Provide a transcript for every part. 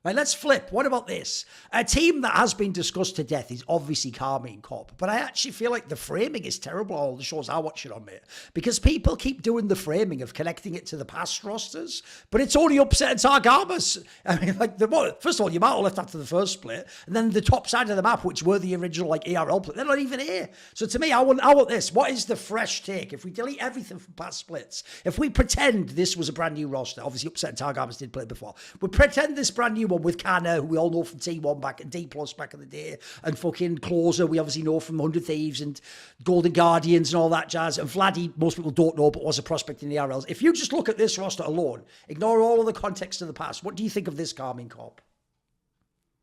Right, let's flip. What about this? A team that has been discussed to death is obviously Carmine Corp, but I actually feel like the framing is terrible on all the shows I watch it on, mate, because people keep doing the framing of connecting it to the past rosters, but it's only upset and Targamas. I mean, like, first of all, you might have left after the first split, and then the top side of the map, which were the original, like, ERL play, they're not even here. So to me, I want this. What is the fresh take? If we delete everything from past splits, if we pretend this was a brand new roster, obviously upset and Targamas did play before, we pretend this brand new one with Canna, who we all know from T1 back and D Plus back in the day, and fucking Closer, we obviously know from 100 Thieves and Golden Guardians and all that jazz. And Vladdy, most people don't know, but was a prospect in the RLs. If you just look at this roster alone, ignore all of the context of the past, what do you think of this Carmine Corp?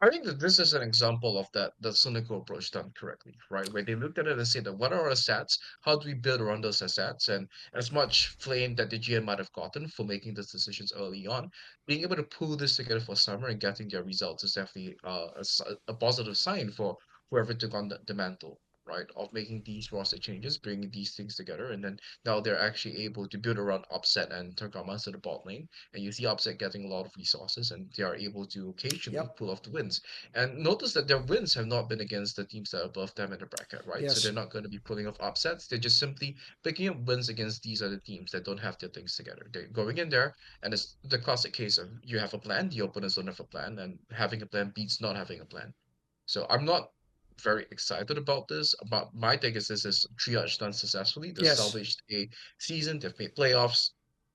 I think that this is an example of that cynical approach done correctly, right? Where they looked at it and said that what are our assets? How do we build around those assets? And as much flame that the GM might have gotten for making those decisions early on, being able to pull this together for summer and getting their results is definitely a positive sign for whoever took on the mantle, right? Of making these roster changes, bringing these things together, and then now they're actually able to build around Upset and Tagama to the bot lane, and you see Upset getting a lot of resources, and they are able to occasionally Yep. pull off the wins. And notice that their wins have not been against the teams that are above them in the bracket, right? So they're Yes. not going to be pulling off upsets. They're just simply picking up wins against these other teams that don't have their things together. They're going in there, and it's the classic case of you have a plan, the opponents don't have a plan, and having a plan beats not having a plan. So I'm not very excited about this. But my take is this is triage done successfully. They've Yes. salvaged a season. They've made playoffs.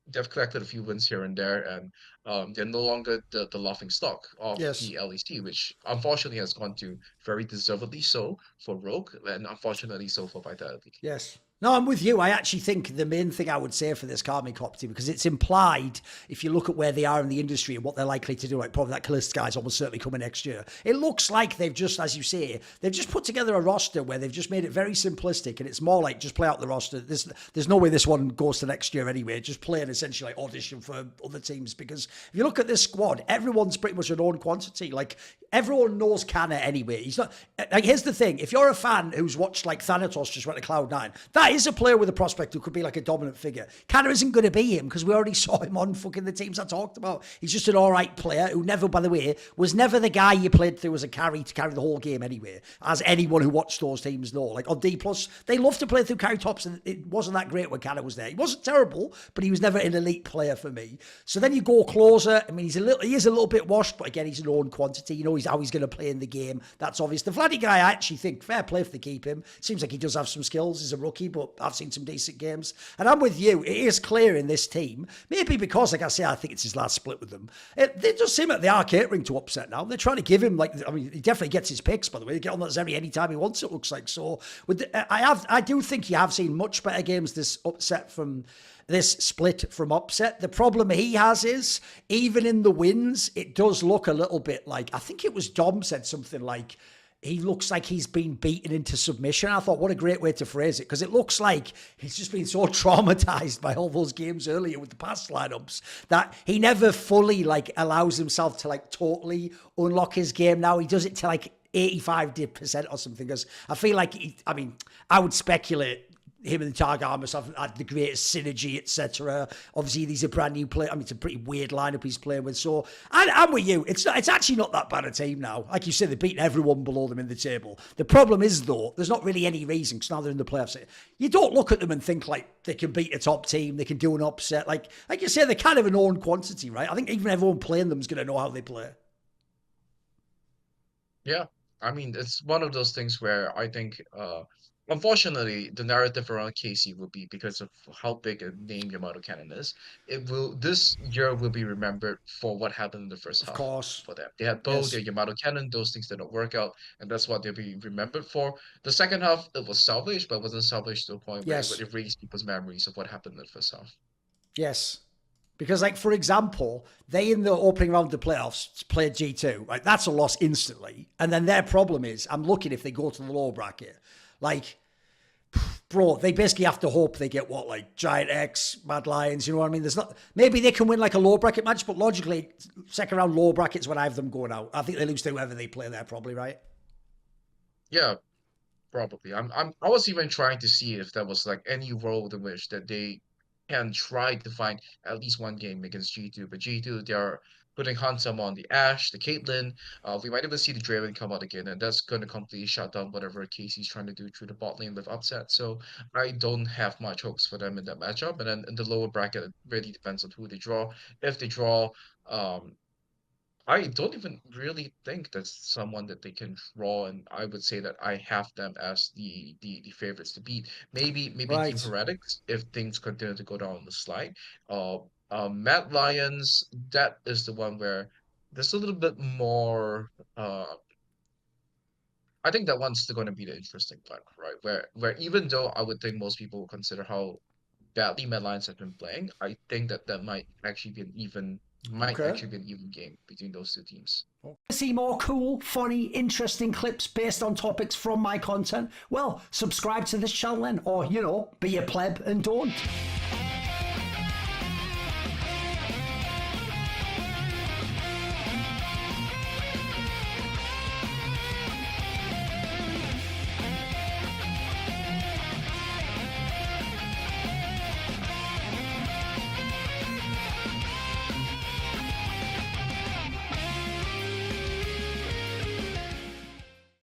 They've collected a few wins here and there, and they're no longer the laughing stock of Yes. the LEC, which unfortunately has gone to very deservedly so for Rogue, and unfortunately so for Vitality. Yes. No, I'm with you. I actually think the main thing I would say for this Carmi Cop team, because it's implied, if you look at where they are in the industry and what they're likely to do, like probably that Calista guy's almost certainly coming next year. It looks like they've just, as you say, they've just put together a roster where they've just made it very simplistic, and it's more like just play out the roster. There's no way this one goes to next year anyway. Just play and essentially like audition for other teams. Because if you look at this squad, everyone's pretty much a known quantity. Like everyone knows Canna anyway. He's not like, here's the thing: if you're a fan who's watched like Thanatos just went to Cloud9, that is a player with a prospect who could be like a dominant figure. Canna isn't going to be him because we already saw him on fucking the teams I talked about. He's just an all right player who never, by the way, was never the guy you played through as a carry to carry the whole game anyway. As anyone who watched those teams know, like on D plus, they love to play through carry tops, and it wasn't that great when Canna was there. He wasn't terrible, but he was never an elite player for me. So then you go Closer. I mean, he is a little bit washed, but again, he's an own quantity. You know, he's how he's going to play in the game. That's obvious. The Vladdy guy, I actually think fair play if they keep him. Seems like he does have some skills. He's a rookie, but I've seen some decent games. And I'm with you. It is clear in this team, maybe because, like I say, I think it's his last split with them. They just seem like they are catering to Upset now. They're trying to give him, like, I mean, he definitely gets his picks, by the way. They get on that Zeri anytime he wants, it looks like. So I do think you have seen much better games this split from Upset. The problem he has is, even in the wins, it does look a little bit like, I think it was Dom said something like, he looks like he's been beaten into submission. I thought, what a great way to phrase it, because it looks like he's just been so traumatized by all those games earlier with the past lineups that he never fully like allows himself to like totally unlock his game. Now he does it to like 85% or something, because I feel like I would speculate him and Targamas have had the greatest synergy, etc. Obviously, these are brand new play. I mean, it's a pretty weird lineup he's playing with. So I'm with you. It's actually not that bad a team now. Like you said, they've beaten everyone below them in the table. The problem is, though, there's not really any reason, because now they're in the playoffs. You don't look at them and think like they can beat a top team, they can do an upset. Like you say, they're kind of a known quantity, right? I think even everyone playing them is going to know how they play. Yeah, I mean, it's one of those things where I think, unfortunately, the narrative around Casey will be because of how big a name Yamato Cannon is. This year will be remembered for what happened in the first Of half course. for them. They had both their Yes. Yamato Cannon, those things did not work out, and that's what they'll be remembered for. The second half, it was salvaged, but it wasn't salvaged to a point where Yes. it raised people's memories of what happened in the first half. Yes. Because, like, for example, they in the opening round of the playoffs played G2, right? That's a loss instantly. And then their problem is, I'm looking if they go to the lower bracket. Like, bro, they basically have to hope they get what, like Giant X, Mad Lions, you know what I mean? There's not, maybe they can win like a low bracket match, but logically, second round low brackets when I have them going out. I think they lose to whoever they play there, probably, right? Yeah, probably. I was even trying to see if there was like any world in which that they can try to find at least one game against G2, but G2 they are putting Hansama on the Ashe, the Caitlyn. We might even see the Draven come out again, and that's going to completely shut down whatever Casey's trying to do through the bot lane with upset. So I don't have much hopes for them in that matchup. And then in the lower bracket, it really depends on who they draw. If they draw, um, I don't even really think that's someone that they can draw, and I would say that I have them as the favorites to beat. Maybe Team Right. Heretics if things continue to go down the slide. Uh, Mad Lions, that is the one where there's a little bit more. I think that one's still going to be the interesting one, right? Where even though I would think most people will consider how badly Mad Lions have been playing, I think that that might Okay. actually be an even game between those two teams. See more cool, funny, interesting clips based on topics from my content? Well, subscribe to this channel then, or, be a pleb and don't.